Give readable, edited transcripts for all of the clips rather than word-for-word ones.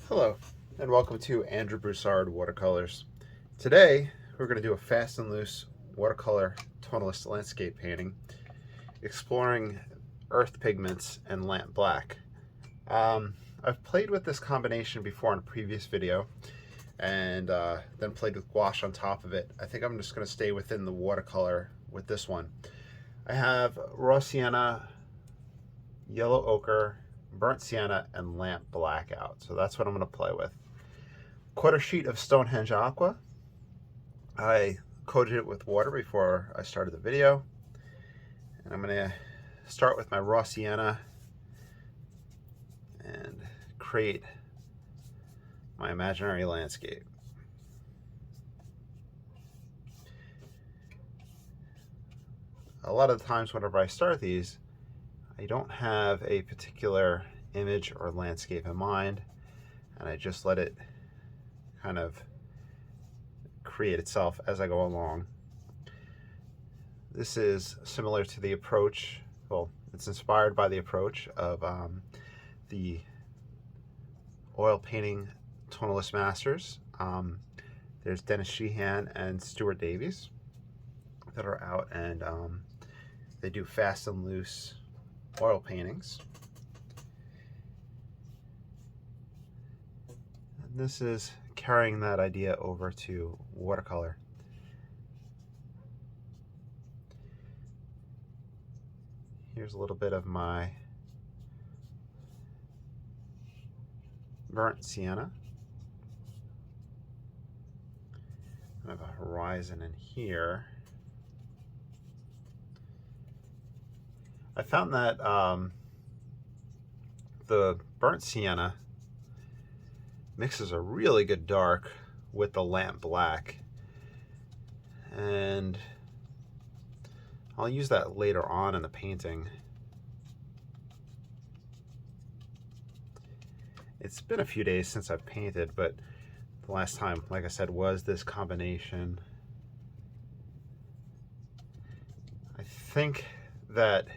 Hello, and welcome to Andrew Broussard Watercolors. Today, we're going to do a fast and loose watercolor tonalist landscape painting, exploring earth pigments and lamp black. I've played with this combination before in a previous video, and then played with gouache on top of it. I think I'm just going to stay within the watercolor with this one. I have raw sienna, yellow ochre, burnt sienna, and lamp black out. So that's what I'm going to play with. Quarter sheet of Stonehenge aqua. I coated it with water before I started the video. And I'm going to start with my raw sienna and create my imaginary landscape. A lot of the times whenever I start these, I don't have a particular image or landscape in mind, and I just let it kind of create itself as I go along. This is similar to the approach, well, it's inspired by the approach of the oil painting tonalist masters. There's Dennis Sheehan and Stuart Davies that are out, and they do fast and loose oil paintings. And this is carrying that idea over to watercolor. Here's a little bit of my burnt sienna. I have a horizon in here. I found that the burnt sienna mixes a really good dark with the lamp black, and I'll use that later on in the painting. It's been a few days since I've painted, but the last time, like I said, was this combination. I think that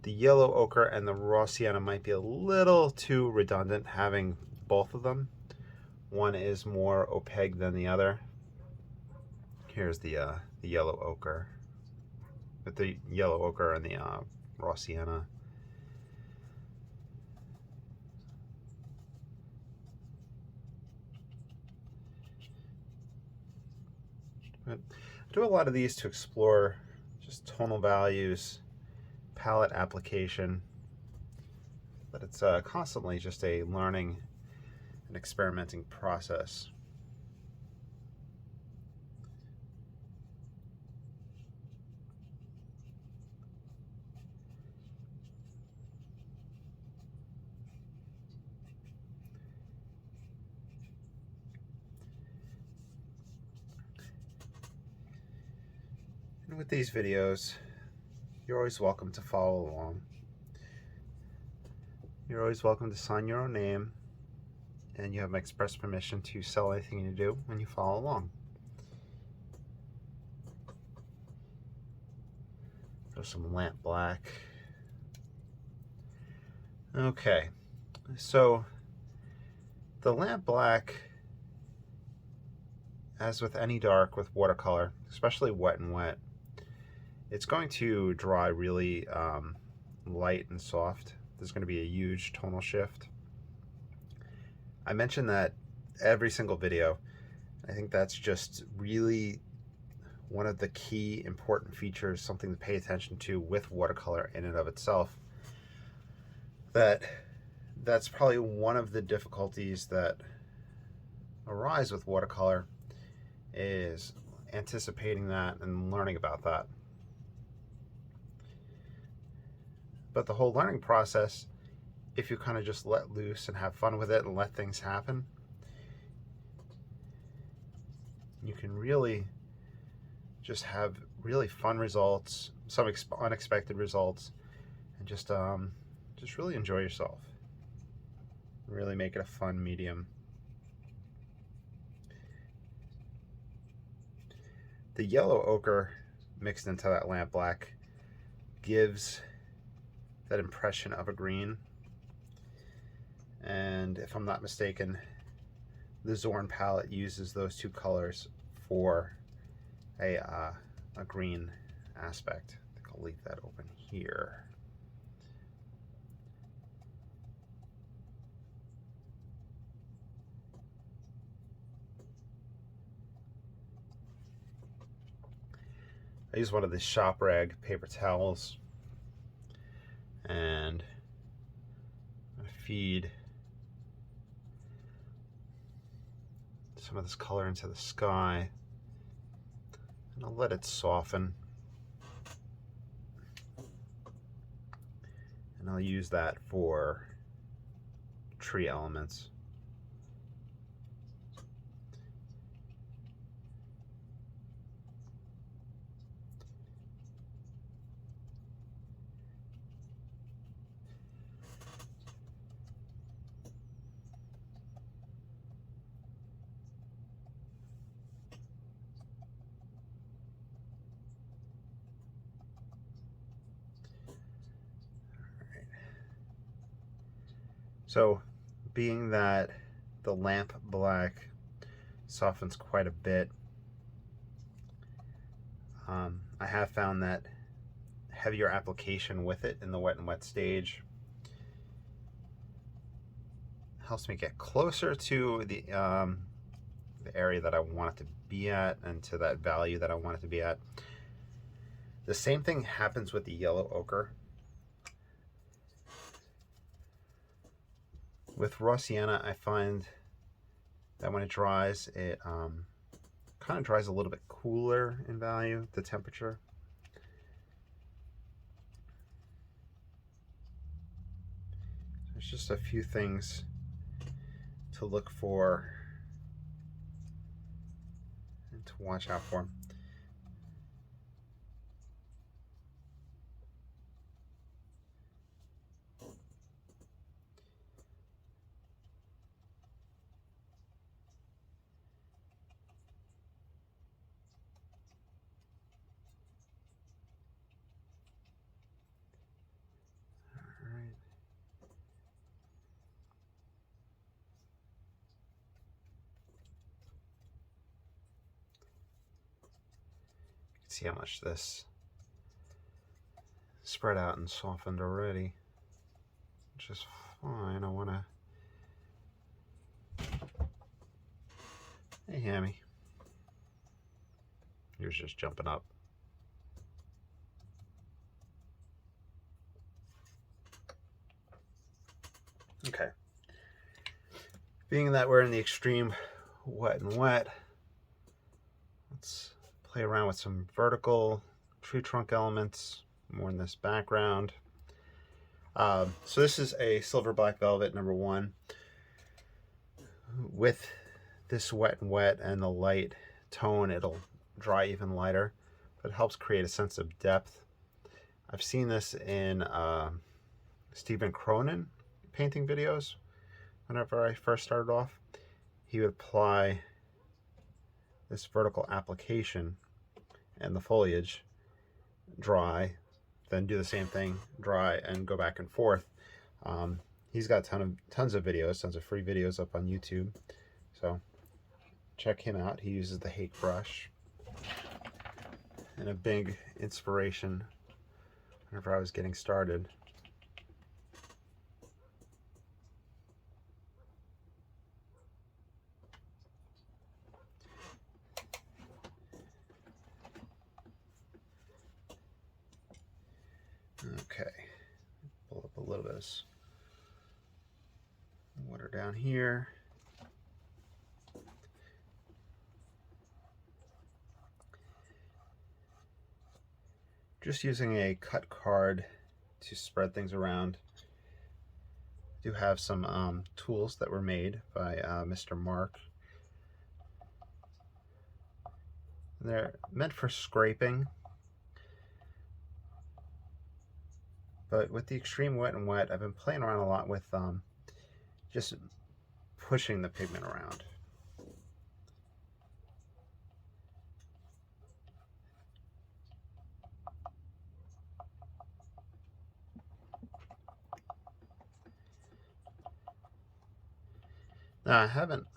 the yellow ochre and the raw sienna might be a little too redundant having both of them. One is more opaque than the other. Here's the yellow ochre, with the yellow ochre and the raw sienna. But I do a lot of these to explore just tonal values, palette application, but it's constantly just a learning and experimenting process. And with these videos, you're always welcome to follow along. You're always welcome to sign your own name, and you have my express permission to sell anything you do when you follow along. Throw some lamp black. Okay, so the lamp black, as with any dark with watercolor, especially wet and wet, it's going to dry really light and soft. There's going to be a huge tonal shift. I mentioned that every single video. I think that's just really one of the key important features, something to pay attention to with watercolor in and of itself. That's probably one of the difficulties that arise with watercolor, is anticipating that and learning about that. But the whole learning process, if you kind of just let loose and have fun with it and let things happen, you can really just have really fun results, some unexpected results, and just really enjoy yourself. Really make it a fun medium. The yellow ochre mixed into that lamp black gives that impression of a green, and and if I'm not mistaken, the Zorn palette uses those two colors for a green aspect. I think I'll leave that open here. I use one of the shop rag paper towels, and I feed some of this color into the sky, and I'll let it soften, and I'll use that for tree elements. So, being that the lamp black softens quite a bit, I have found that heavier application with it in the wet and wet stage helps me get closer to the area that I want it to be at, and to that value that I want it to be at. The same thing happens with the yellow ochre. With raw sienna, I find that when it dries, it kind of dries a little bit cooler in value, the temperature. There's just a few things to look for and to watch out for. See how much this spread out and softened already, which is fine. I want to... Hey, Hammy. Yours just jumping up. Okay. Being that we're in the extreme wet and wet, let's play around with some vertical tree trunk elements more in this background. So this is a silver black velvet #1. With this wet and wet and the light tone, it'll dry even lighter, but it helps create a sense of depth. I've seen this in Stephen Cronin painting videos. Whenever I first started off, he would apply this vertical application and the foliage, dry, then do the same thing, dry, and go back and forth. He's got tons of videos, tons of free videos up on YouTube, so check him out. He uses the Hake brush, and a big inspiration whenever I was getting started. Okay, pull up a little bit of water down here. Just using a cut card to spread things around. I do have some tools that were made by Mr. Mark. They're meant for scraping, but with the extreme wet and wet, I've been playing around a lot with just pushing the pigment around. Now, I haven't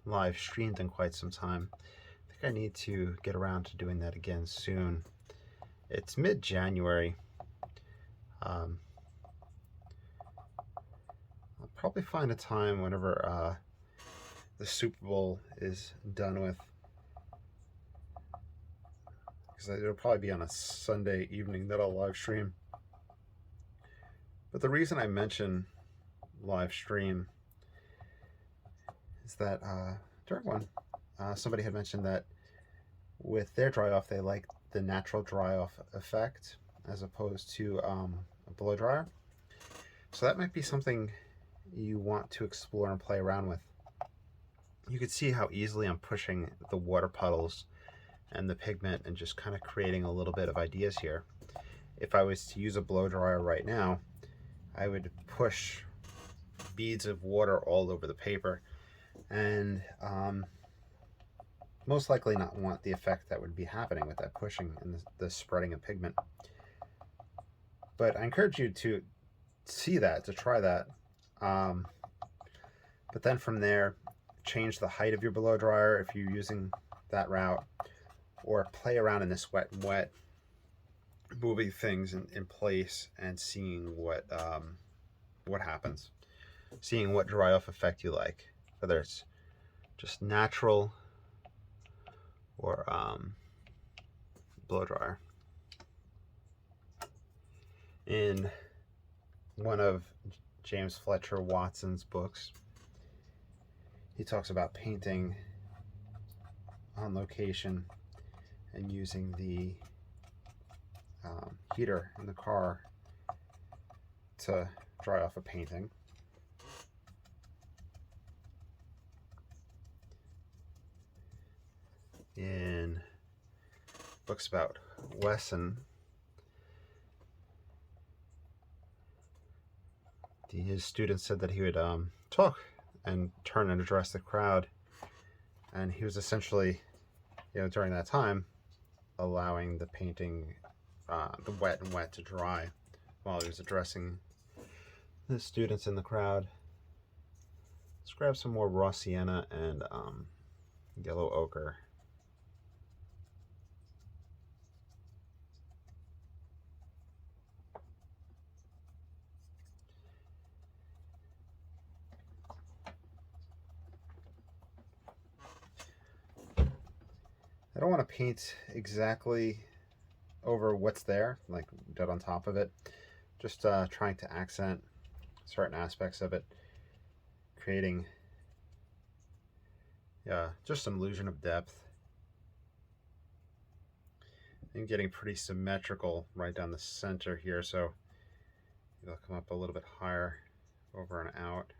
live streamed in quite some time. I think I need to get around to doing that again soon. It's mid-January. I'll probably find a time whenever the Super Bowl is done with, because it'll probably be on a Sunday evening that I'll live stream. But the reason I mention live stream is that during one, somebody had mentioned that with their dry off, they like the natural dry off effect as opposed to a blow dryer. So that might be something you want to explore and play around with. You can see how easily I'm pushing the water puddles and the pigment and just kind of creating a little bit of ideas here. If I was to use a blow dryer right now, I would push beads of water all over the paper and most likely not want the effect that would be happening with that pushing and the spreading of pigment. But I encourage you to see that, to try that. But then from there, change the height of your blow dryer if you're using that route, or play around in this wet and wet, moving things in place and seeing what happens, seeing what dry off effect you like, whether it's just natural or blow dryer. In one of James Fletcher Watson's books, he talks about painting on location and using the heater in the car to dry off a painting. In books about Wesson, his students said that he would talk and turn and address the crowd, and he was essentially, during that time, allowing the painting, the wet and wet, to dry while he was addressing the students in the crowd. Let's grab some more raw sienna and yellow ochre. I don't want to paint exactly over what's there, like dead on top of it. Just trying to accent certain aspects of it, creating just some illusion of depth, and getting pretty symmetrical right down the center here, so it'll come up a little bit higher over and out.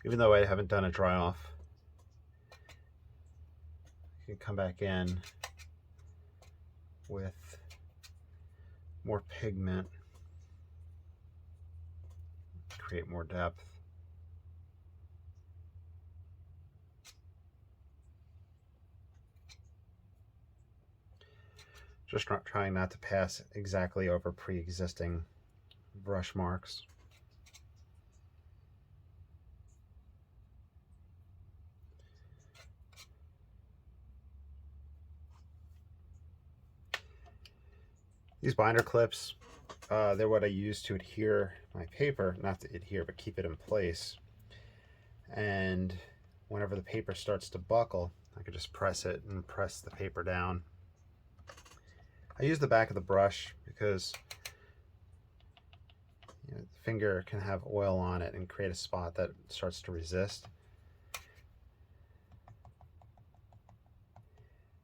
Even though I haven't done a dry off, you can come back in with more pigment, create more depth. Just trying not to pass exactly over pre-existing brush marks. These binder clips, they're what I use to adhere my paper, not to adhere, but keep it in place. And whenever the paper starts to buckle, I could just press it and press the paper down. I use the back of the brush because the finger can have oil on it and create a spot that starts to resist.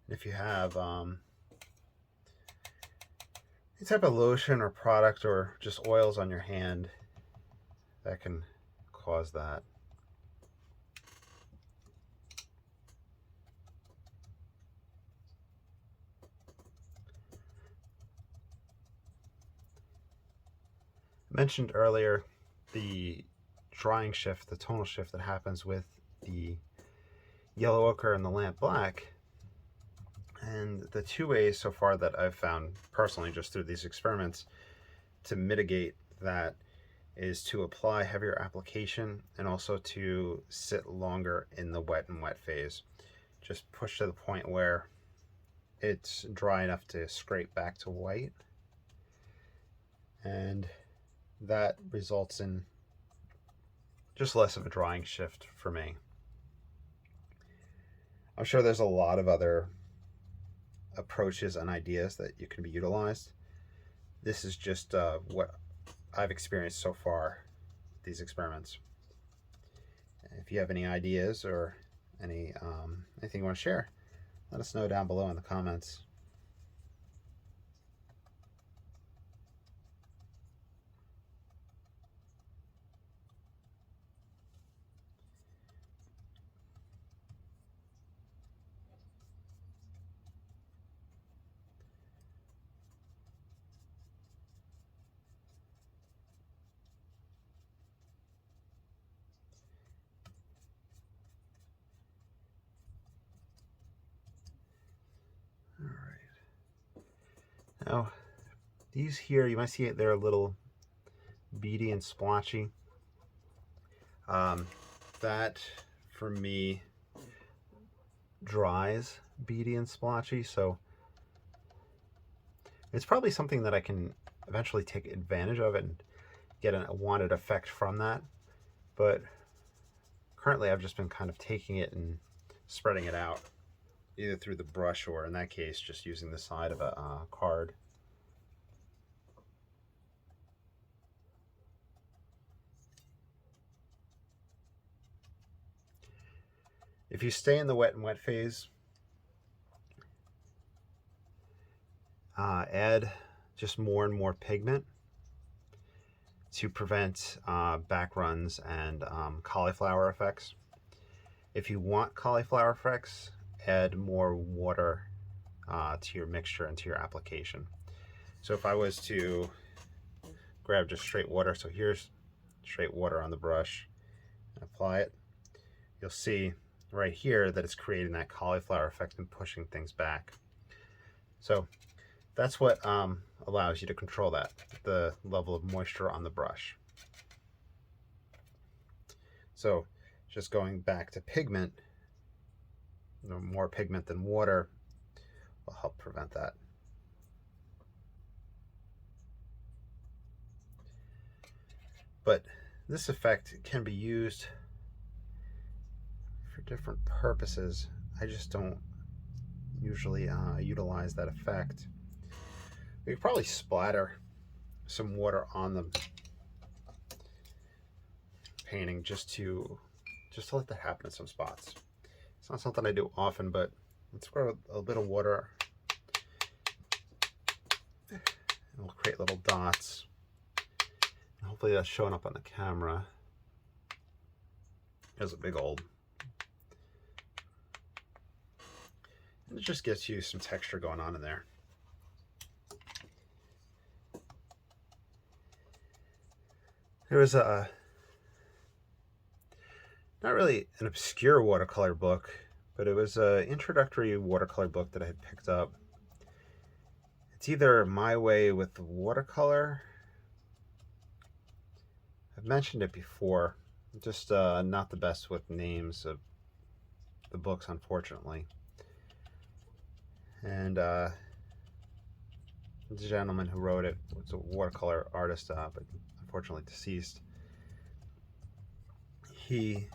If you have any type of lotion or product or just oils on your hand, that can cause that. I mentioned earlier the drying shift, the tonal shift that happens with the yellow ochre and the lamp black. And the two ways so far that I've found personally just through these experiments to mitigate that is to apply heavier application and also to sit longer in the wet and wet phase. Just push to the point where it's dry enough to scrape back to white, and that results in just less of a drying shift for me. I'm sure there's a lot of other approaches and ideas that you can be utilized. This is just what I've experienced so far, these experiments. If you have any ideas or anything you want to share, let us know down below in the comments. Now, these here, you might see it, they're a little beady and splotchy. That, for me, dries beady and splotchy, so it's probably something that I can eventually take advantage of and get a wanted effect from that. But currently, I've just been kind of taking it and spreading it out, either through the brush or, in that case, just using the side of a card. If you stay in the wet and wet phase, add just more and more pigment to prevent back runs and cauliflower effects. If you want cauliflower effects, add more water to your mixture and to your application. So if I was to grab just straight water, so here's straight water on the brush, and apply it, you'll see right here that it's creating that cauliflower effect and pushing things back. So that's what allows you to control that, the level of moisture on the brush. So just going back to pigment, more pigment than water will help prevent that. But this effect can be used for different purposes. I just don't usually utilize that effect. We could probably splatter some water on the painting just to let that happen in some spots. It's not something I do often, but let's squirt a bit of water and we'll create little dots. And hopefully that's showing up on the camera. There's a big old. And it just gets you some texture going on in there. There was a, not really an obscure watercolor book, but it was an introductory watercolor book that I had picked up. It's either My Way with Watercolor. I've mentioned it before, just not the best with names of the books, unfortunately. And the gentleman who wrote it was a watercolor artist, but unfortunately deceased. He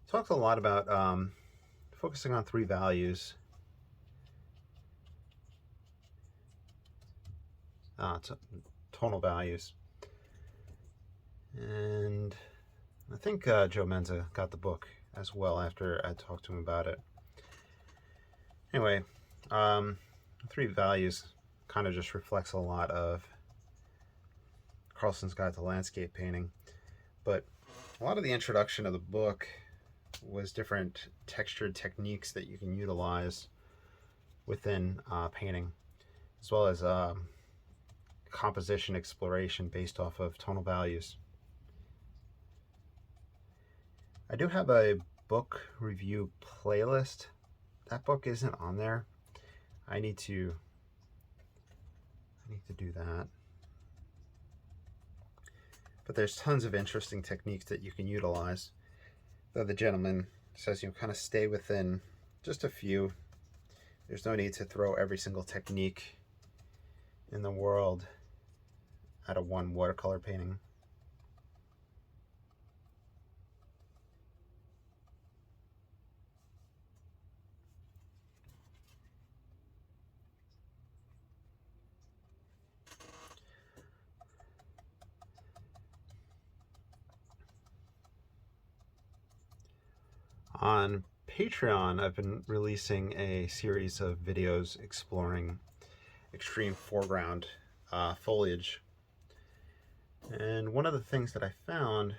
talks a lot about focusing on three values. Tonal values. And I think Joe Menza got the book as well after I talked to him about it. Anyway, three values kind of just reflects a lot of Carlson's Guide to Landscape Painting, but a lot of the introduction of the book was different textured techniques that you can utilize within painting, as well as composition exploration based off of tonal values. I do have a book review playlist. That book isn't on there. I need to do that. But there's tons of interesting techniques that you can utilize. Though the gentleman says you kind of stay within just a few. There's no need to throw every single technique in the world out of one watercolor painting. On Patreon, I've been releasing a series of videos exploring extreme foreground foliage. And one of the things that I found,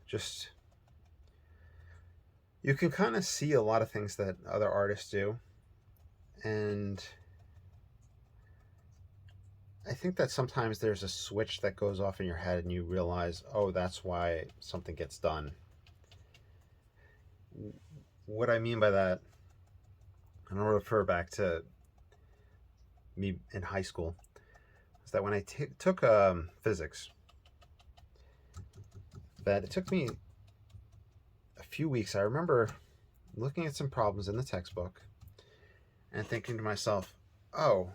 just you can kind of see a lot of things that other artists do. And I think that sometimes there's a switch that goes off in your head and you realize, oh, that's why something gets done. What I mean by that, and I'll refer back to me in high school, is that when I took physics, that it took me a few weeks. I remember looking at some problems in the textbook and thinking to myself, oh,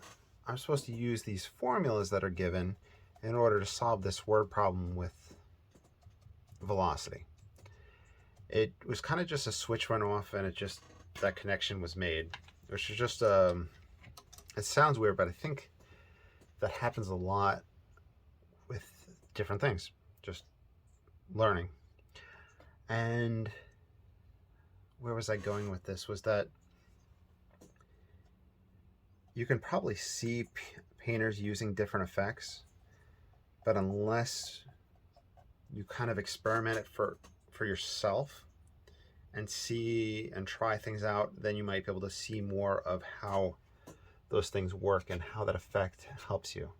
I'm supposed to use these formulas that are given in order to solve this word problem with velocity. It was kind of just a switch went off and that connection was made, which is just, it sounds weird, but I think that happens a lot with different things, just learning. And where was I going with this? Was that you can probably see painters using different effects, but unless you kind of experiment it for yourself and see and try things out, then you might be able to see more of how those things work and how that effect helps you.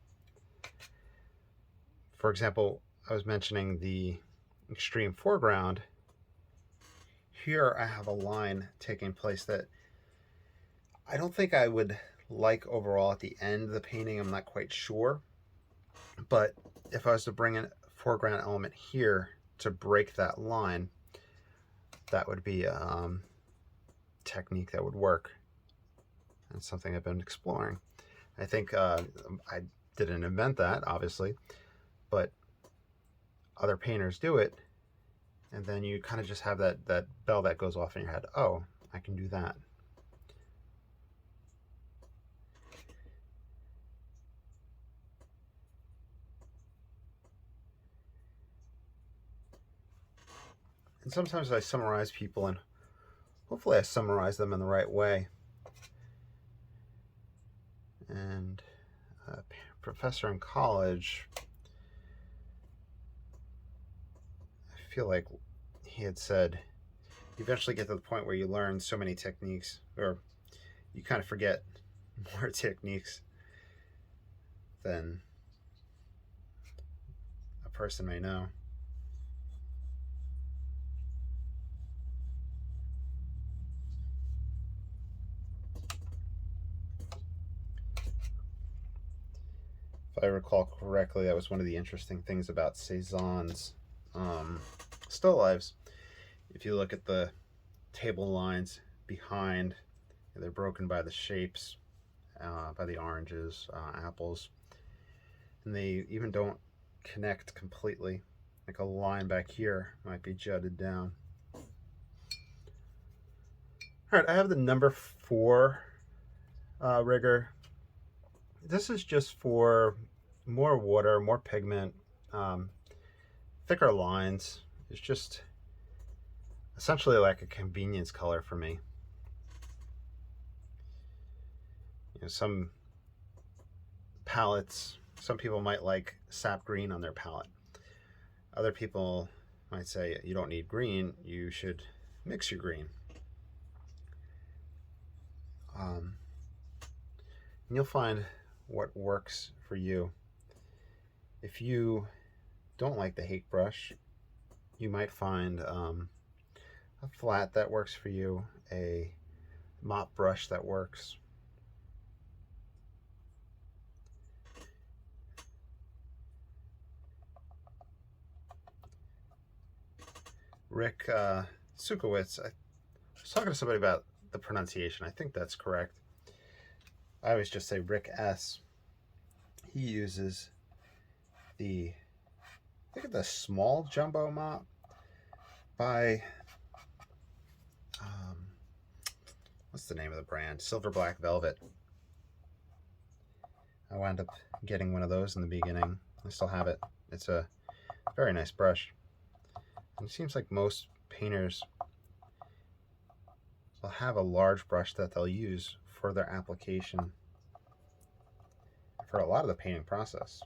For example, I was mentioning the extreme foreground. Here I have a line taking place that I don't think I would like overall at the end of the painting. I'm not quite sure. But if I was to bring in a foreground element here to break that line, that would be a technique that would work. That's something I've been exploring. I think I didn't invent that, obviously, but other painters do it, and then you kind of just have that bell that goes off in your head. Oh, I can do that. And sometimes I summarize people, and hopefully I summarize them in the right way. And a professor in college, I feel like he had said, you eventually get to the point where you learn so many techniques, or you kind of forget more techniques than a person may know. If I recall correctly, that was one of the interesting things about Cézanne's still lifes. If you look at the table lines behind, they're broken by the shapes, by the oranges, apples, and they even don't connect completely. Like a line back here might be jutted down. All right, I have the number 4 rigger. This is just for more water, more pigment, thicker lines. It's just essentially like a convenience color for me. You know, some palettes, some people might like sap green on their palette. Other people might say you don't need green, you should mix your green. And you'll find what works for you. If you don't like the hake brush, you might find a flat that works for you, a mop brush that works. Rick Sukowitz, I was talking to somebody about the pronunciation. I think that's correct. I always just say Rick S. He uses the, I think, the small jumbo mop by, what's the name of the brand? Silver Black Velvet. I wound up getting one of those in the beginning. I still have it. It's a very nice brush. And it seems like most painters will have a large brush that they'll use for their application for a lot of the painting process.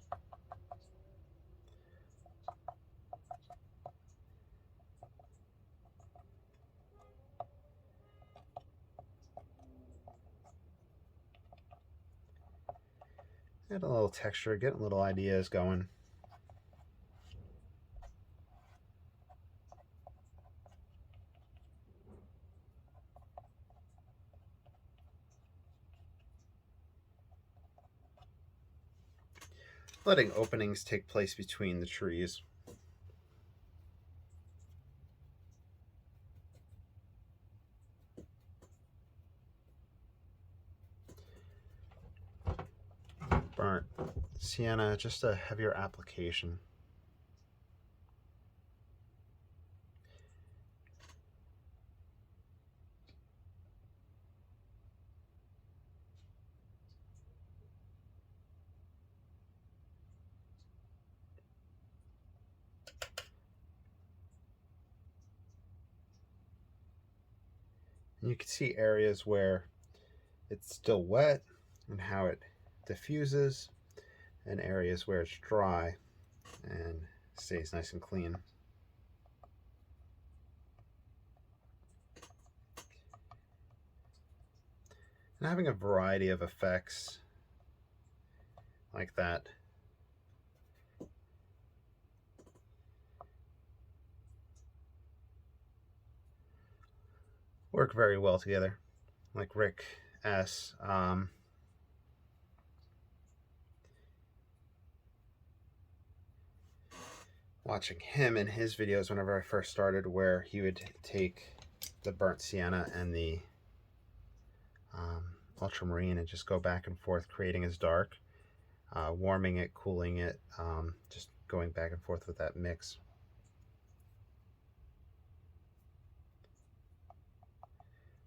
Add a little texture, getting little ideas going. Letting openings take place between the trees. Burnt sienna, just a heavier application. And you can see areas where it's still wet and how it diffuses, and areas where it's dry and stays nice and clean. And having a variety of effects like that work very well together. Like Rick S. Watching him in his videos whenever I first started, where he would take the burnt sienna and the ultramarine and just go back and forth, creating his dark, warming it, cooling it, just going back and forth with that mix.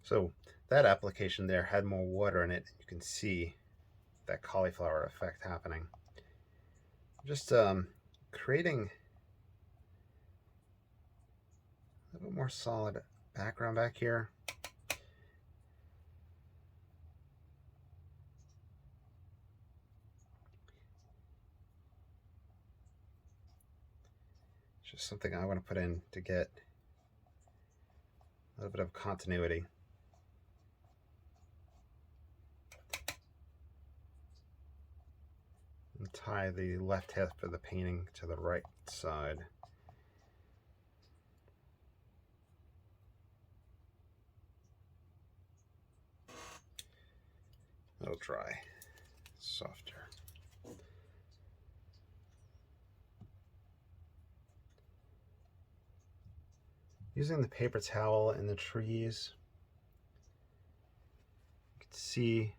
So that application there had more water in it. You can see that cauliflower effect happening. Just creating a little bit more solid background back here. Just something I want to put in to get a little bit of continuity. And tie the left half of the painting to the right side. A little dry, softer. Using the paper towel in the trees, you can see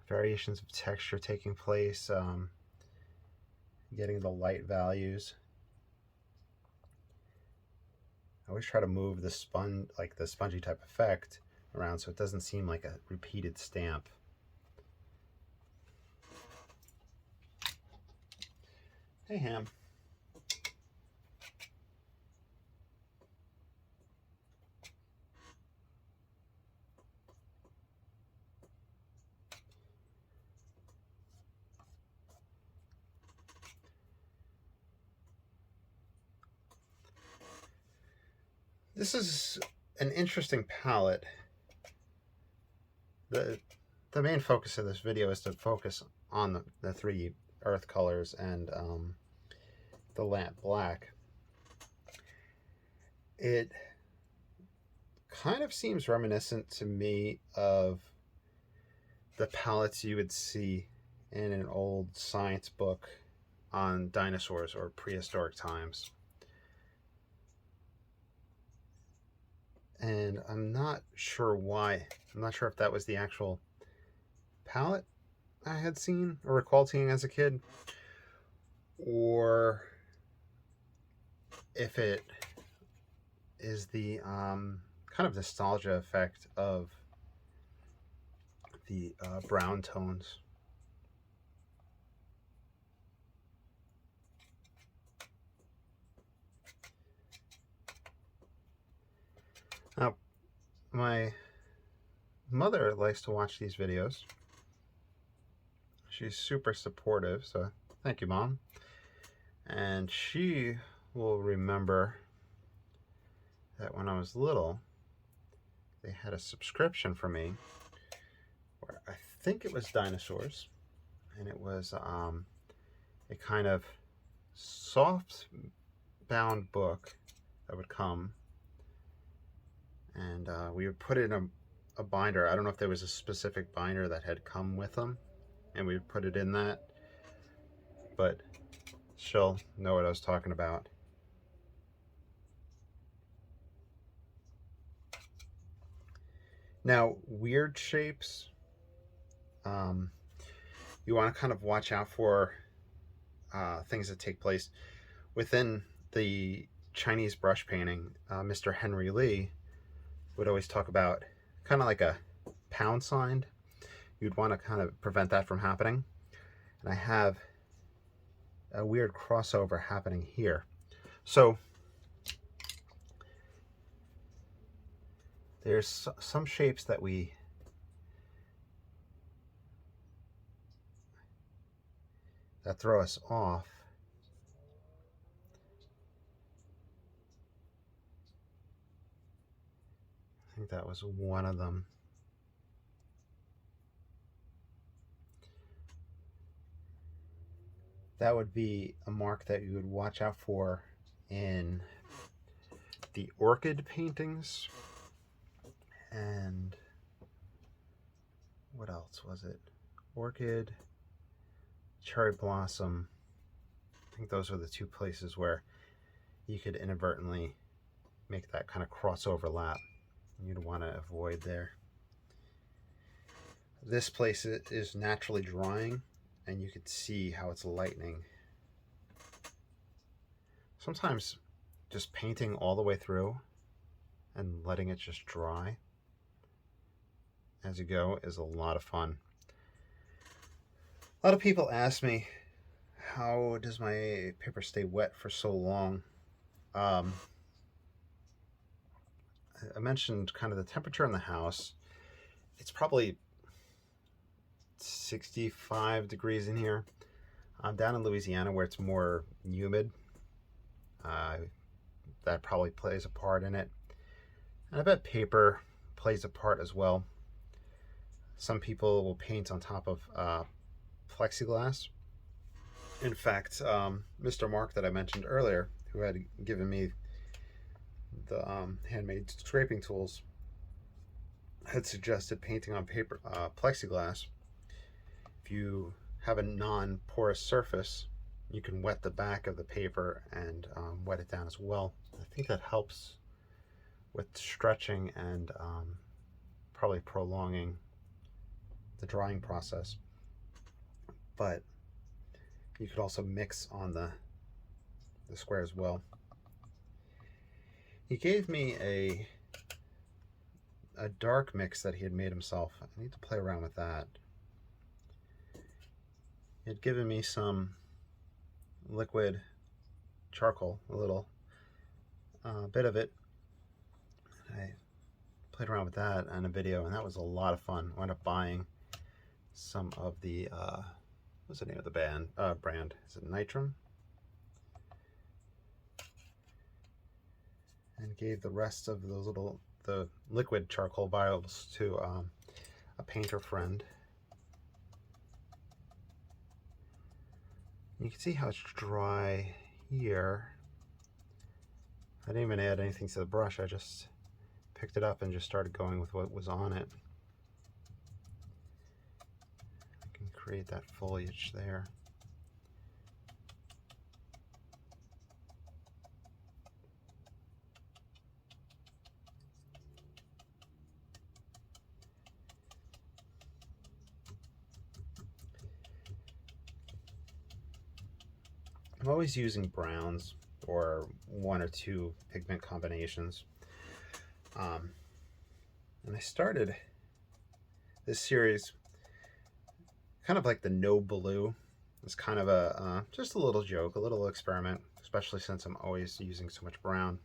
variations of texture taking place, getting the light values. I always try to move the like the spongy type effect around so it doesn't seem like a repeated stamp. Hey, Ham. This is an interesting palette. the main focus of this video is to focus on the three earth colors and the lamp black. It kind of seems reminiscent to me of the palettes you would see in an old science book on dinosaurs or prehistoric times. And I'm not sure why. I'm not sure if that was the actual palette I had seen or recalled seeing as a kid, or if it is the kind of nostalgia effect of the brown tones. Now, my mother likes to watch these videos. She's super supportive, so thank you, Mom. And she will remember that when I was little, they had a subscription for me where I think it was dinosaurs, and it was a kind of soft bound book that would come, and we would put it in a binder. I don't know if there was a specific binder that had come with them, and we would put it in that, but she'll know what I was talking about. Now, weird shapes, you want to kind of watch out for things that take place within the Chinese brush painting. Mr. Henry Lee would always talk about kind of like a pound sign. You'd want to kind of prevent that from happening. And I have a weird crossover happening here. So there's some shapes that throw us off. I think that was one of them. That would be a mark that you would watch out for in the orchid paintings. And what else was it? Orchid, cherry blossom. I think those are the two places where you could inadvertently make that kind of crossover lap. You'd want to avoid there. This place is naturally drying, and you could see how it's lightening. Sometimes just painting all the way through and letting it just dry as you go is a lot of fun. A lot of people ask me, how does my paper stay wet for so long? I mentioned kind of the temperature in the house. It's probably 65 degrees in here. I'm down in Louisiana where it's more humid. That probably plays a part in it. And I bet paper plays a part as well. Some people will paint on top of plexiglass. In fact, Mr. Mark that I mentioned earlier, who had given me the handmade scraping tools, had suggested painting on paper plexiglass. If you have a non-porous surface, you can wet the back of the paper and wet it down as well. I think that helps with stretching and probably prolonging the drying process. But you could also mix on the square as well. He gave me a dark mix that he had made himself. I need to play around with that. He had given me some liquid charcoal, a little bit of it. I played around with that in a video, and that was a lot of fun. I wound up buying some of the what's the name of the brand? Is it Nitrum? And gave the rest of those the liquid charcoal vials to a painter friend, You can see how it's dry here. I didn't even add anything to the brush. I just picked it up and just started going with what was on it. I can create that foliage there. I'm always using browns or one or two pigment combinations. And I started this series kind of like the no blue. It's kind of a just a little joke, a little experiment, especially since I'm always using so much brown.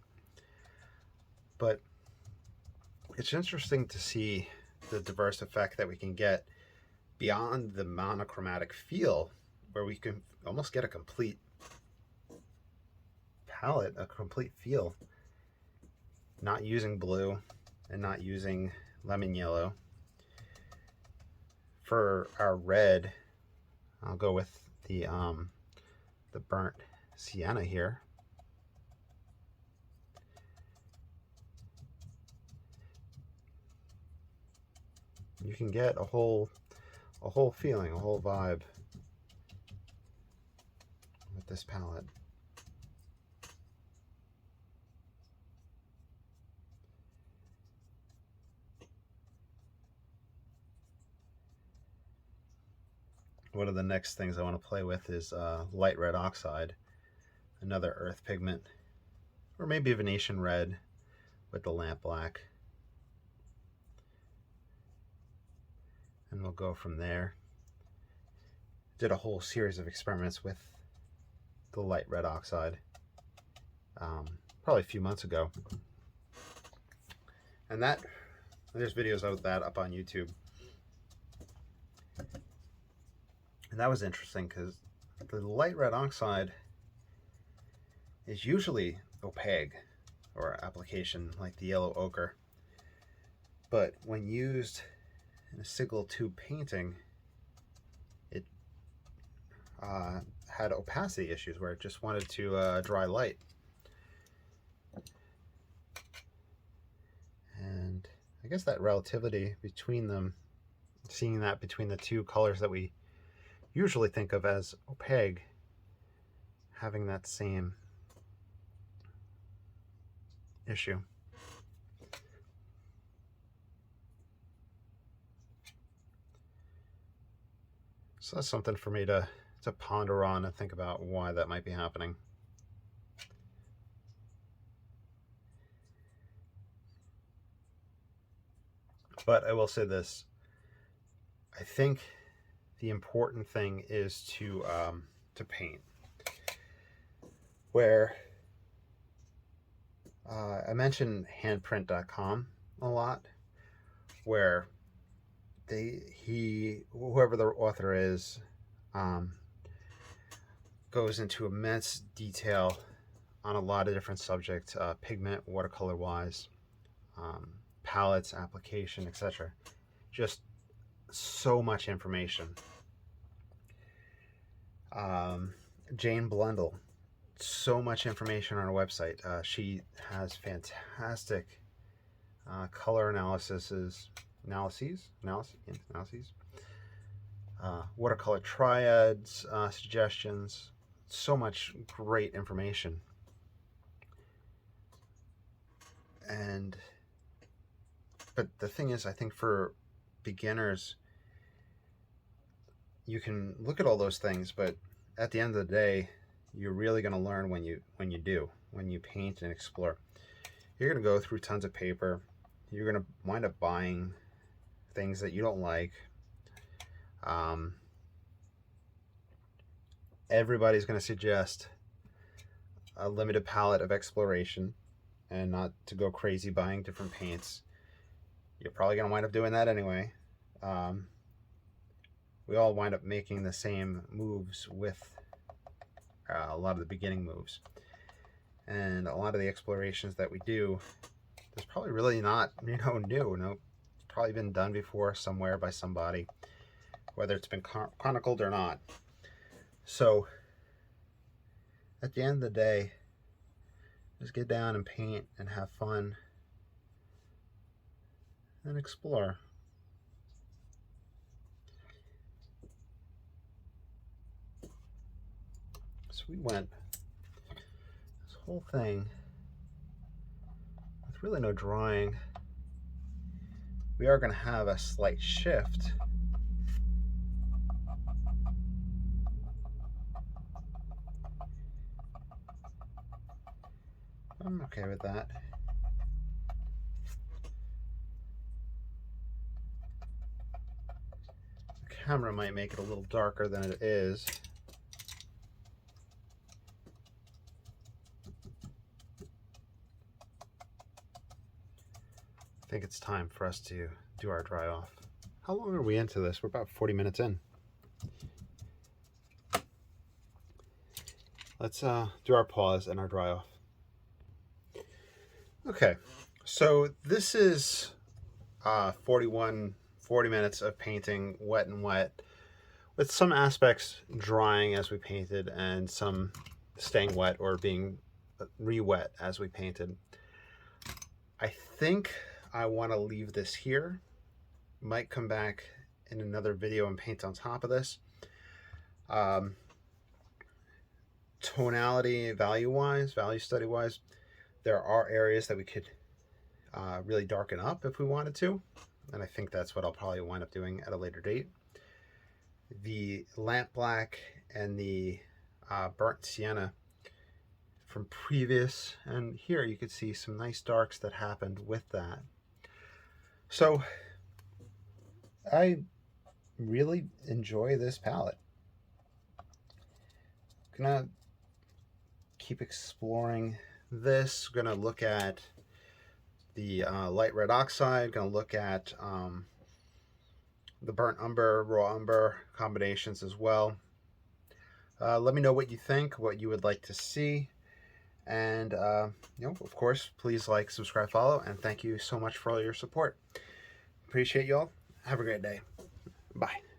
But it's interesting to see the diverse effect that we can get beyond the monochromatic feel, where we can almost get a complete palette, a complete feel, not using blue and not using lemon yellow. For our red, I'll go with the burnt sienna here. You can get a whole feeling, a whole vibe with this palette. One of the next things I want to play with is light red oxide, another earth pigment, or maybe a Venetian red with the lamp black. And we'll go from there. Did a whole series of experiments with the light red oxide probably a few months ago. And there's videos of that up on YouTube. And that was interesting because the light red oxide is usually opaque or application like the yellow ochre. But when used in a single tube painting, it had opacity issues where it just wanted to dry light. And I guess that relativity between them, seeing that between the two colors that we usually think of as opaque, having that same issue. So that's something for me to ponder on and think about why that might be happening. But I will say this, I think the important thing is to paint. Where I mentioned handprint.com a lot, where whoever the author is, goes into immense detail on a lot of different subjects, pigment, watercolor wise, palettes, application, etc. Just so much information. Jane Blundell, so much information on her website. She has fantastic color analyses, watercolor triads, suggestions, so much great information. But the thing is, I think for beginners, you can look at all those things, but at the end of the day, you're really going to learn when you paint and explore. You're going to go through tons of paper. You're going to wind up buying things that you don't like. Everybody's going to suggest a limited palette of exploration and not to go crazy buying different paints. You're probably going to wind up doing that anyway. We all wind up making the same moves with a lot of the beginning moves. And a lot of the explorations that we do, there's probably really not, new. It's probably been done before somewhere by somebody, whether it's been chronicled or not. So at the end of the day, just get down and paint and have fun and explore. So we went this whole thing with really no drawing. We are going to have a slight shift. I'm okay with that. The camera might make it a little darker than it is. I think it's time for us to do our dry off. How long are we into this? We're about 40 minutes in. Let's do our pause and our dry off. Okay, so this is 40 minutes of painting wet and wet, with some aspects drying as we painted and some staying wet or being re-wet as we painted. I think I want to leave this here. Might come back in another video and paint on top of this. Tonality value study wise, there are areas that we could really darken up if we wanted to, and I think that's what I'll probably wind up doing at a later date. The lamp black and the burnt sienna from previous, and here you could see some nice darks that happened with that. So I really enjoy this palette. Gonna keep exploring this. Gonna look at the light red oxide, gonna look at the burnt umber, raw umber combinations as well. Let me know what you think, what you would like to see, and you know, of course, please like, subscribe, follow, and thank you so much for all your support. Appreciate you all. Have a great day. Bye.